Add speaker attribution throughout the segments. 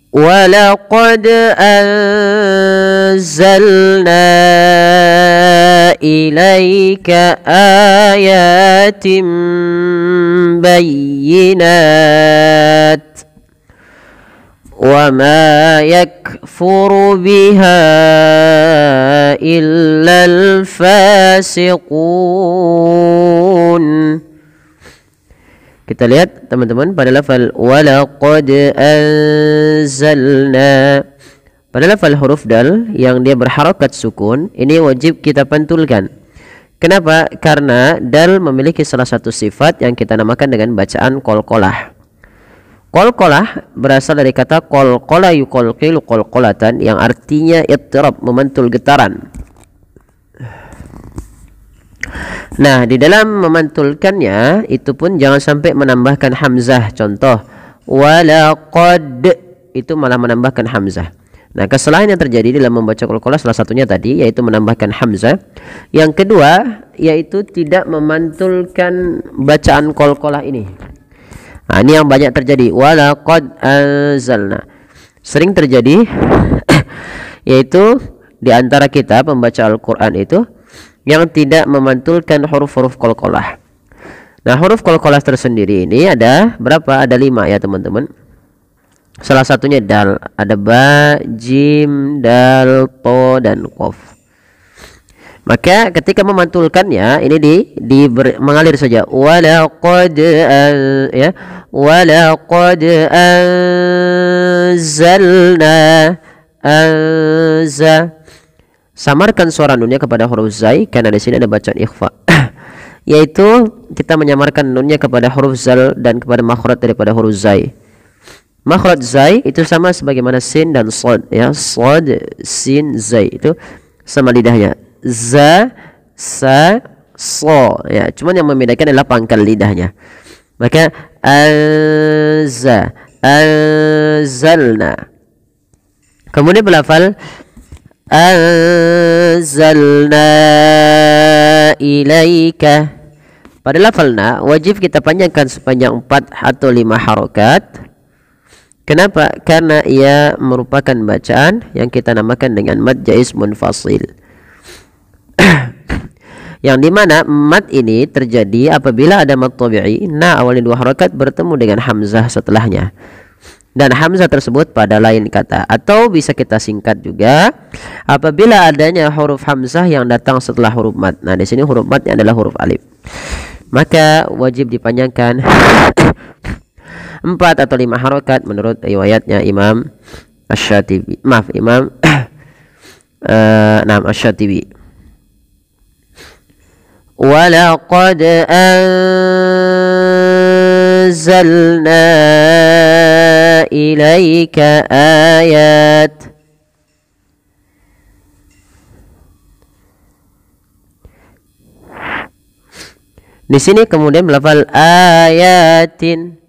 Speaker 1: walaqad anzalna ilaika ayatin bayyinat wa ma yakfuru biha illal fasiqun. Kita lihat teman-teman pada lafal walaqad anzalna. Pada lafal huruf dal yang dia berharakat sukun, ini wajib kita pantulkan. Kenapa? Karena dal memiliki salah satu sifat yang kita namakan dengan bacaan qalqalah. Qalqalah berasal dari kata qalqala yuqalqilu qalqalatan, yang artinya ittirab, memantul getaran. Nah, di dalam memantulkannya itu pun jangan sampai menambahkan hamzah. Contoh, walaqad itu malah menambahkan hamzah. Nah, kesalahan yang terjadi dalam membaca qalqalah salah satunya tadi yaitu menambahkan hamzah. Yang kedua yaitu tidak memantulkan bacaan qalqalah ini. Nah, ini yang banyak terjadi. Walaqad anzalna. Sering terjadi yaitu di antara kita pembaca Al-Qur'an itu yang tidak memantulkan huruf-huruf qalqalah. Nah, huruf qalqalah tersendiri ini ada berapa? Ada 5 ya teman-teman. Salah satunya dal. Ada ba, jim, dal, to, dan qaf. Maka ketika memantulkannya ini mengalir saja. Walaqad ya. Walaqad anzalna samarkan suara nunnya kepada huruf zai karena di sini ada bacaan ikhfa. Yaitu kita menyamarkan nunnya kepada huruf zal dan kepada makhraj daripada huruf zai. Makhraj zai itu sama sebagaimana sin dan shad ya. Shad, sin, zai itu sama lidahnya. Za, sa, so ya. Cuman yang membedakan adalah pangkal lidahnya. Maka anzalna. Kemudian berlafal anzalna ilaika. Pada lafalna wajib kita panjangkan sepanjang 4 atau 5 harokat. Kenapa? Karena ia merupakan bacaan yang kita namakan dengan mad jaiz munfasil. Yang dimana mad ini terjadi apabila ada mad tabi'i, awalnya 2 harokat bertemu dengan hamzah setelahnya, dan hamzah tersebut pada lain kata. Atau bisa kita singkat juga apabila adanya huruf hamzah yang datang setelah huruf mad. Nah, di sini huruf madnya adalah huruf alif, maka wajib dipanjangkan 4 atau 5 harokat menurut riwayatnya Imam Asy-Syatibi. Imam Asy-Syatibi. Walaqad anzalna ilaika ayat. Di sini kemudian melafal ayatin.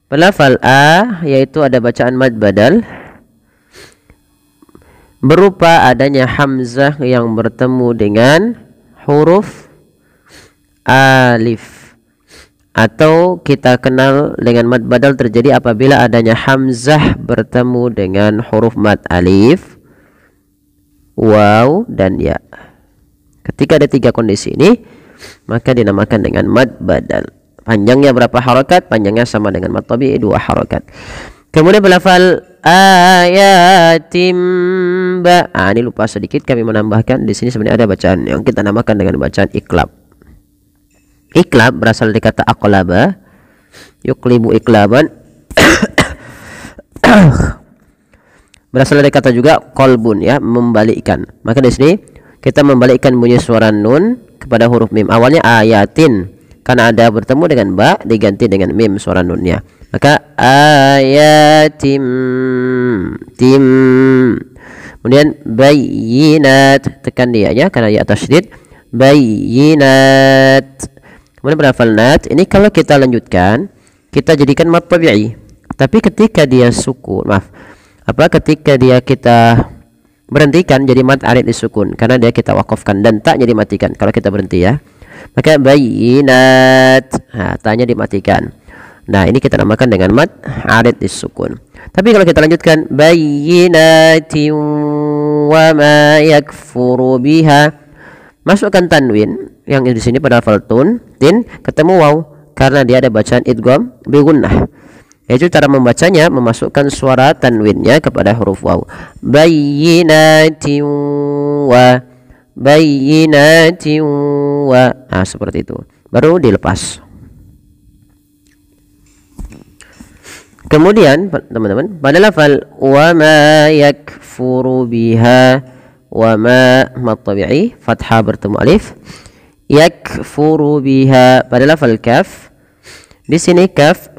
Speaker 1: Pelafal a yaitu ada bacaan mad badal berupa adanya hamzah yang bertemu dengan huruf alif, atau kita kenal dengan mad badal terjadi apabila adanya hamzah bertemu dengan huruf mad alif, waw, dan ya. Ketika ada 3 kondisi ini maka dinamakan dengan mad badal. Panjangnya berapa harokat? Panjangnya sama dengan mad tabi'i 2 harokat. Kemudian berlafal ayatim ba. Ini lupa sedikit kami menambahkan di sini sebenarnya ada bacaan yang kita namakan dengan bacaan iklab. Iklab berasal dari kata aqlaba, yuklibu iklaban. Berasal dari kata juga qalbun ya, membalikkan. Maka di sini kita membalikkan bunyi suara nun kepada huruf mim. Awalnya ayatin, karena ada bertemu dengan ba diganti dengan mim suara nunnya. Maka ayatim tim. Kemudian bayyinat, tekan dia ya karena ya tasydid, bayyinat. Kemudian berhafal nat. Ini kalau kita lanjutkan kita jadikan mad tabi'i. Tapi ketika dia sukun, ketika dia kita berhentikan jadi mad arid disukun karena dia kita wakafkan dan taknya dimatikan kalau kita berhenti ya. Maka bayyinat, ta'nya dimatikan. Nah, ini kita namakan dengan mad arid disukun. Tapi kalau kita lanjutkan bayyinatin wa ma yakfuru biha, masukkan tanwin yang di sini pada lafal tin ketemu waw karena dia ada bacaan idgham bi gunnah. Yaitu cara membacanya memasukkan suara tanwinnya kepada huruf waw. Bayyinatin wa. Nah, seperti itu. Baru dilepas. Kemudian teman-teman pada lafal wa ma yakfuru biha, wa ma mad tabi'i fathah bertemu alif, yakfuru biha pada lafal kaf. Di sini kaf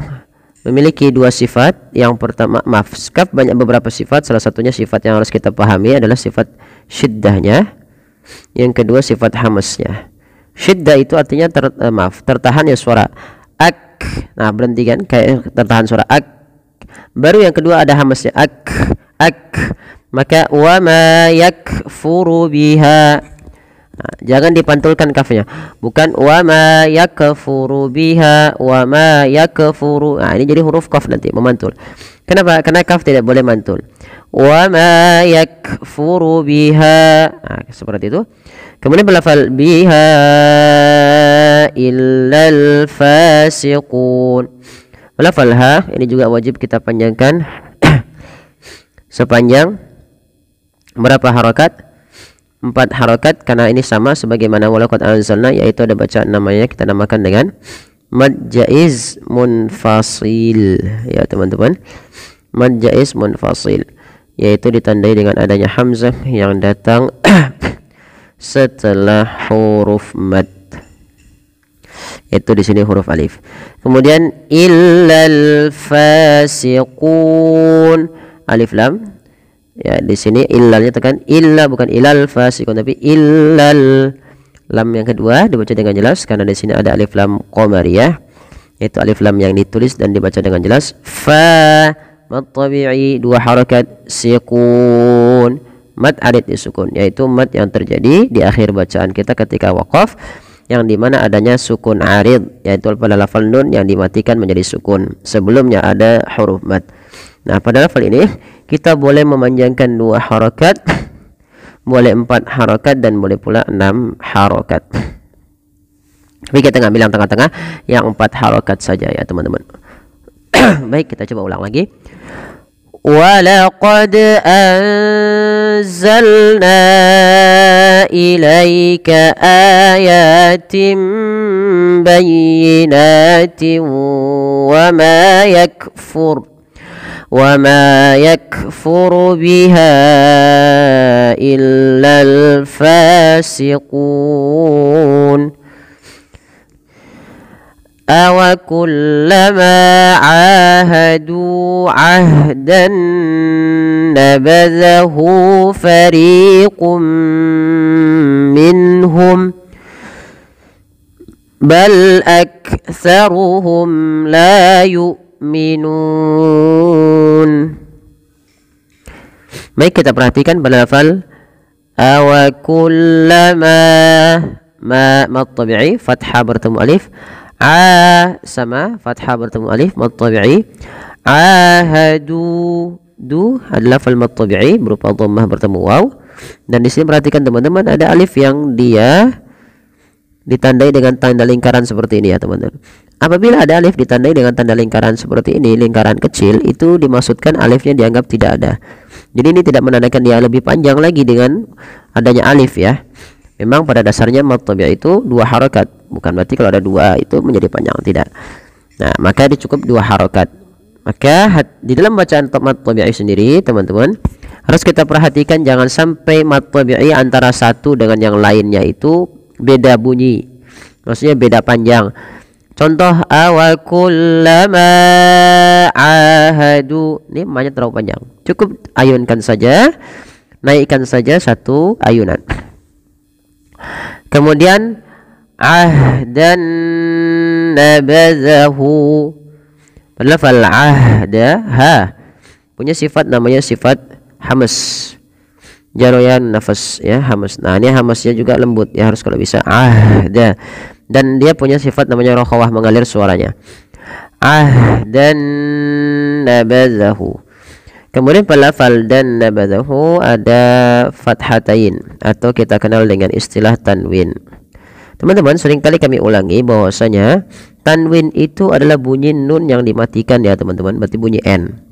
Speaker 1: memiliki dua sifat. Yang pertama, kaf banyak beberapa sifat, salah satunya sifat yang harus kita pahami adalah sifat syiddahnya. Yang kedua sifat hamasnya. Syiddah itu artinya tertahan ya suara ak. Nah, berhenti kan kayak tertahan suara ak. Baru yang kedua ada hamasnya ak. Maka wa ma yakfuru biha. Nah, jangan dipantulkan kafnya. Bukan wa ma yakfuru biha, wa ma yakfuru. Nah, ini jadi huruf kaf nanti memantul. Kenapa? Karena kaf tidak boleh mantul. Wa ma yakfuru biha. Nah, seperti itu. Kemudian berlafal biha illal fasiqun. Berlafal ha ini juga wajib kita panjangkan sepanjang berapa harakat? 4 harakat, karena ini sama sebagaimana walaqad anzalna, yaitu ada bacaan namanya kita namakan dengan mad jaiz munfasil ya teman-teman. Mad jaiz munfasil yaitu ditandai dengan adanya hamzah yang datang setelah huruf mad, yaitu di sini huruf alif. Kemudian illal fasiqun, alif lam. Ya, di sini illalnya tekan illa, bukan ilal fasiqun tapi illal. Lam yang kedua dibaca dengan jelas karena di sini ada alif lam qamariyah, yaitu alif lam yang ditulis dan dibaca dengan jelas. Fa mad tabi'i 2 harakat, siqun mad arid disukun, yaitu mad yang terjadi di akhir bacaan kita ketika waqaf, yang dimana adanya sukun arid, yaitu pada lafal nun yang dimatikan menjadi sukun, sebelumnya ada huruf mad. Nah, pada lafal ini kita boleh memanjangkan 2 harakat, boleh 4 harakat, dan boleh pula 6 harakat. Tapi kita ngambil yang tengah-tengah, yang 4 harakat saja ya teman-teman. Baik, kita coba ulang lagi. Walaqad anzalna ilaika ayatin bayyinatin wa ma yakfur biha illal fasiqun. أَوَكُلَّمَا عَاهَدُوا عَهْدًا نَبَذَهُ فَرِيقٌ مِّنْهُمْ بَلْ أَكْثَرُهُمْ لَا يُؤْمِنُونَ. Baik, kita perhatikan pada lafal أَوَكُلَّمَا ma tabi'i fathah bertemu alif, a sama fathah bertemu alif mad tabi'i, ahadu du adalah fal mad tabi'i berupa dhammah bertemu waw, dan di sini perhatikan teman-teman ada alif yang dia ditandai dengan tanda lingkaran seperti ini ya teman-teman. Apabila ada alif ditandai dengan tanda lingkaran seperti ini, lingkaran kecil, itu dimaksudkan alifnya dianggap tidak ada. Jadi ini tidak menandakan dia lebih panjang lagi dengan adanya alif ya. Memang pada dasarnya mad tabi'i itu 2 harakat, bukan berarti kalau ada 2 itu menjadi panjang, tidak. Nah, maka dicukup 2 harakat. Maka di dalam bacaan mad tabi'i sendiri teman-teman harus kita perhatikan, jangan sampai mad tabi'i antara satu dengan yang lainnya itu beda bunyi, maksudnya beda panjang. Contoh awakullama ahadu, ini ma-nya terlalu panjang, cukup ayunkan saja, naikkan saja 1 ayunan. Kemudian ahdan nabadhahu, lafal ahda ha punya sifat namanya sifat hamas, jaroyan nafas ya, hamas. Nah, ini hamasnya juga lembut ya, harus kalau bisa ahda, dan dia punya sifat namanya rokhawah, mengalir suaranya. ahdan nabadhahu. Kemudian pada lafal dan nabadhahu ada fathatain atau kita kenal dengan istilah tanwin. Teman-teman, seringkali kami ulangi bahwasanya tanwin itu adalah bunyi nun yang dimatikan ya teman-teman, berarti bunyi n.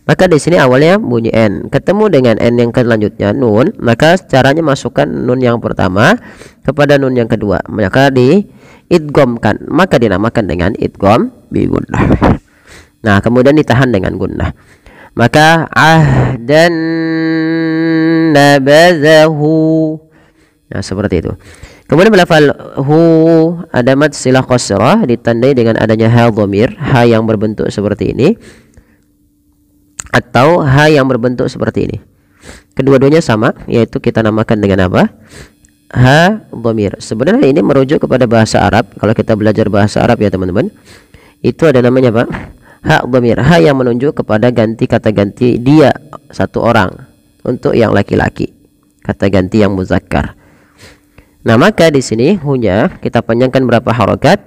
Speaker 1: Maka di sini awalnya bunyi n, ketemu dengan n yang selanjutnya nun, maka caranya masukkan nun yang pertama kepada nun yang kedua, maka diidghamkan, maka dinamakan dengan idgham bi gunnah. Nah, kemudian ditahan dengan gunnah. Maka ahdan nabadhahu. Nah, seperti itu. Kemudian lafal hu ada mad silah qasrah ditandai dengan adanya ha dhamir, ha yang berbentuk seperti ini atau ha yang berbentuk seperti ini. Kedua-duanya sama, yaitu kita namakan dengan apa? Ha dhamir. Sebenarnya ini merujuk kepada bahasa Arab. Kalau kita belajar bahasa Arab ya teman-teman, itu ada namanya apa? Ha dhamir, ha yang menunjuk kepada ganti kata ganti dia satu orang untuk yang laki-laki, kata ganti yang muzakkar. Nah, maka di sini hunya kita panjangkan berapa harakat?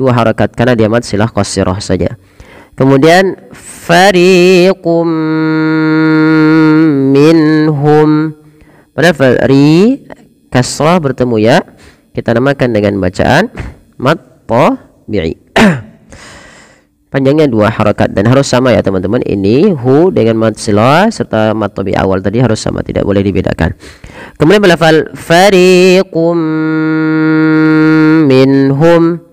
Speaker 1: 2 harakat karena dia mad silah qasirah saja. Kemudian fariqum minhum, pada fari kasrah bertemu ya, kita namakan dengan bacaan mad tabi'i. Panjangnya 2 harakat dan harus sama ya teman-teman. Ini hu dengan mad silah serta mad tabi'i awal tadi harus sama, tidak boleh dibedakan. Kemudian lafal fariqum minhum,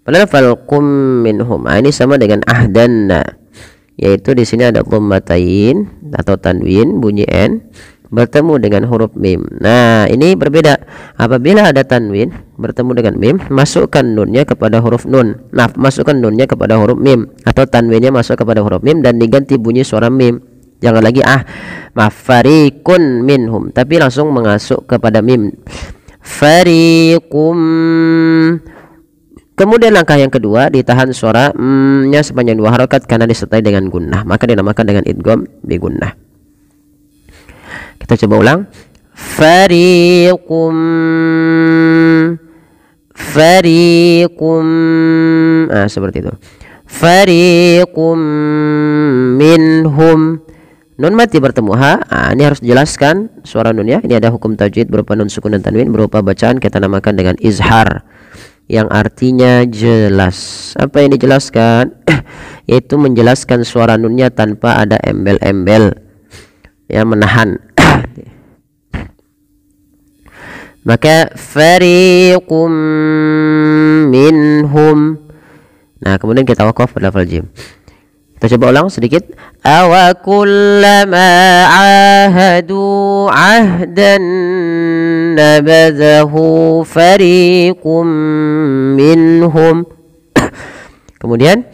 Speaker 1: pada lafal qum minhum, ini sama dengan ahdanna, yaitu di sini ada dhammatain atau tanwin bunyi n bertemu dengan huruf mim. Nah, ini berbeda. Apabila ada tanwin bertemu dengan mim, masukkan nunnya kepada huruf nun. Nah, masukkan nunnya kepada huruf mim atau tanwinnya masuk kepada huruf mim dan diganti bunyi suara mim. Jangan lagi fariqun minhum, tapi langsung mengasuk kepada mim. Fariqum. Kemudian langkah yang kedua, ditahan suara nya sepanjang 2 harakat karena disertai dengan gunnah, maka dinamakan dengan idgham bi gunnah. Kita coba ulang. Fariqum. Seperti itu. Fariqum minhum. Nun mati bertemu ha. Ini harus dijelaskan suara nun ya. Ini ada hukum tajwid berupa nun sukun dan tanwin, berupa bacaan kita namakan dengan izhar, yang artinya jelas. Apa yang dijelaskan? Yaitu menjelaskan suara nunnya tanpa ada embel-embel yang menahan. Maka fariqum minhum. Nah, kemudian kita waqaf pada lafal jim. Kita coba ulang sedikit. Awa kullama ahadu ahdan nabadhahu fariqum minhum. Kemudian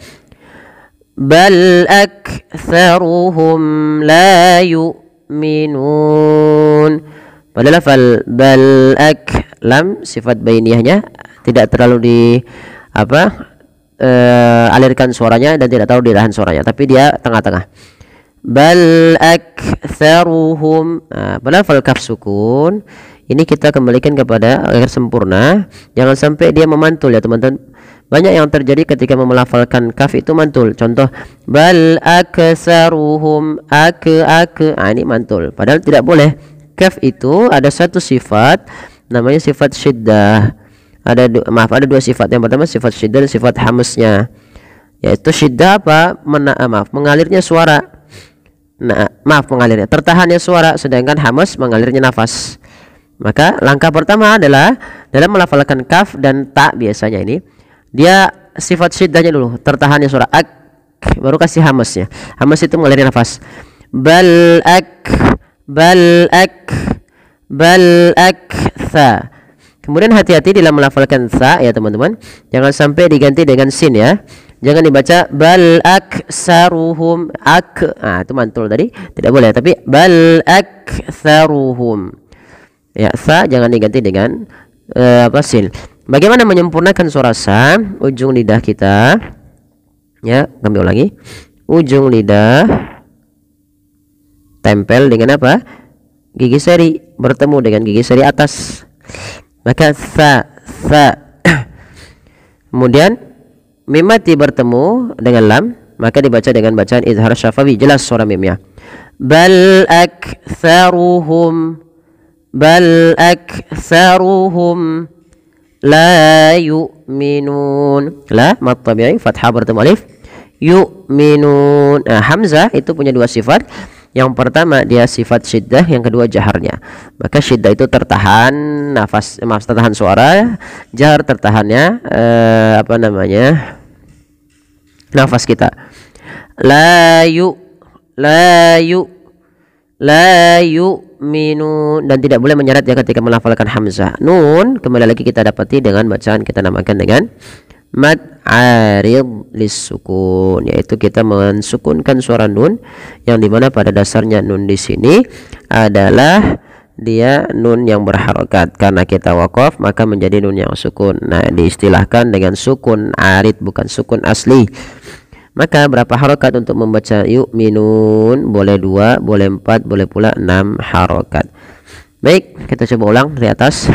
Speaker 1: bal aktsaruhum la yu'minun. Pada lafal bal lam sifat bainiyahnya tidak terlalu di alirkan suaranya dan tidak terlalu ditahan suaranya, tapi dia tengah-tengah. Bal aktsaruhum. Pada lafal kaf sukun ini kita kembalikan kepada agar sempurna, jangan sampai dia memantul ya teman-teman. Banyak yang terjadi ketika melafalkan kaf itu mantul. Contoh bal aktsaruhum ini mantul, padahal tidak boleh. Kaf itu ada satu sifat namanya sifat syiddah. Ada 2 sifat. Yang pertama sifat syiddah dan sifat hamasnya. Yaitu syiddah mengalirnya suara. Mengalirnya tertahannya suara, sedangkan hamas mengalirnya nafas. Maka langkah pertama adalah dalam melafalkan kaf dan ta, biasanya ini dia sifat syiddahnya dulu, tertahannya suara baru kasih hamasnya. Hamas itu mengalirnya nafas. Bal aktsa. Kemudian hati-hati dalam melafalkan sa ya teman-teman, jangan sampai diganti dengan sin ya. Jangan dibaca bal aktsaruhum itu mantul tadi, tidak boleh, tapi bal aktsaruhum ya, sa jangan diganti dengan sin. Bagaimana menyempurnakan suara sa? Ujung lidah kita ya, kami ulangi, ujung lidah tempel dengan apa? Gigi seri bertemu dengan gigi seri atas, maka sa. Kemudian mim mati bertemu dengan lam, maka dibaca dengan bacaan izhar syafawi, jelas suara mimnya. Bal aktsaruhum la yu'minun. La mat tabi'i fathah bertemu alif. Yu'minun. Nah, hamzah itu punya dua sifat. Yang pertama dia sifat syiddah, yang kedua jaharnya. Maka syiddah itu tertahan nafas, tertahan suara, jahar tertahannya nafas kita. La yu'minun, dan tidak boleh menyeret ya ketika melafalkan hamzah. Nun kembali lagi kita dapati dengan bacaan kita namakan dengan mad arid lisukun, yaitu kita mensukunkan suara nun yang dimana pada dasarnya nun di sini adalah dia nun yang berharokat. Karena kita wakaf maka menjadi nun yang sukun. Nah, diistilahkan dengan sukun arid, bukan sukun asli. Maka berapa harokat untuk membaca yu'minun? Boleh 2, boleh 4, boleh pula 6 harokat. Baik, kita coba ulang dari atas.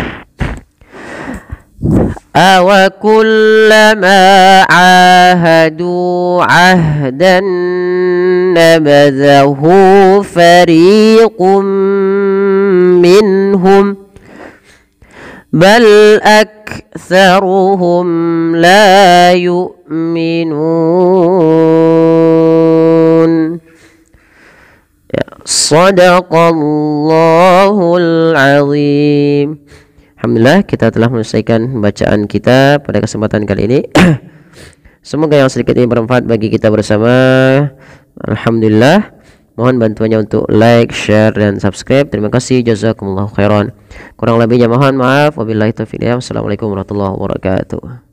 Speaker 1: Awa kullama ahadu ahdan nabadhahu fariqum minhum bal aktsaruhum la yu'minun. Ya, sadaqallahul azim. Alhamdulillah kita telah menyelesaikan bacaan kita pada kesempatan kali ini. Semoga yang sedikit ini bermanfaat bagi kita bersama. Alhamdulillah. Mohon bantuannya untuk like, share, dan subscribe. Terima kasih. Jazakumullahu khairan. Kurang lebihnya mohon maaf. Wabillahi taufiq. Wassalamualaikum warahmatullahi wabarakatuh.